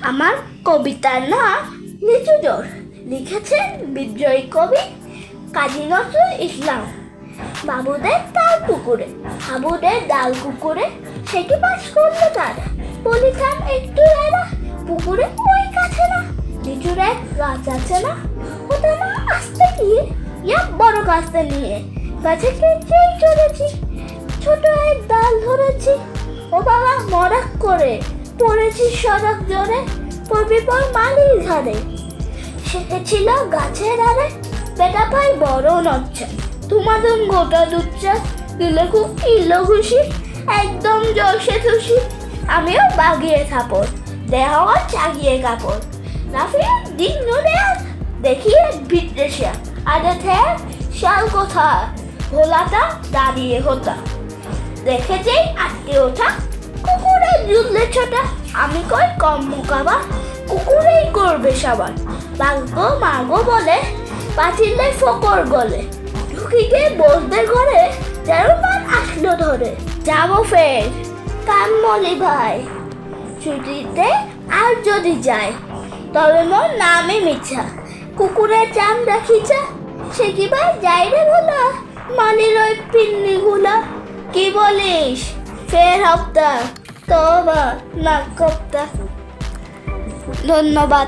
আমার কবিতার নাম লিচু জোর, লিখেছেন বিদ্রোহী কবি কাজী নজরুল ইসলাম। বাবুদের তাল পুকুরে, হাবুদের ডাল কুকুরে, সেটি বাস করলো তারা। বলিতাম একটু এরা, পুকুরে ওই কাছে না, লিচুর এক গাছ আছে না, ওটা না আসতে গিয়ে ইয়া বড় গাছটা নিয়ে গাছে কেটেই চলেছি, ছোট এক ডাল ধরেছি। ও বাবা মরাক করে পড়েছি সড়ক জোরে, পড়বি পর মালির ধারে। ছিল গাছের আরে, বেটা পাই বড় নচ্ছা, তোমাদের গোটা দুচ্চা, দিলে খুব কিলো খুশি, একদম জলসে খুশি। আমিও বাগিয়ে থাপড়, দেহ চাগিয়ে কাপড়, লাফিয়ে দিন নড়ে দেখিয়ে ভিটরেশিয়া, আগে থেকে শাল কোথা, ভোলাটা দাঁড়িয়ে হতা, দেখেছেই আটকে ওঠা, কুকুরে জুললে ছোটা, আমি কই কম মোকাবা, কুকুরেই করবে সবার। বাঘগো মাগো বলে পাচিলে ফকর গলে, ঢুকিতে বসবে ঘরে, যেন মান আসলো ধরে। যাবো ফের কামলি ভাই ছুটিতে, আর যদি যায় তবে মোর নামে মিছা, কুকুরের চাম রাখিছা, সে কি ভাই যাই রে ভোলা, মালির ওই পিন্নি গুলা। কি বলিস ফের হপ্তা, তবা না কপ্তা। ধন্যবাদ।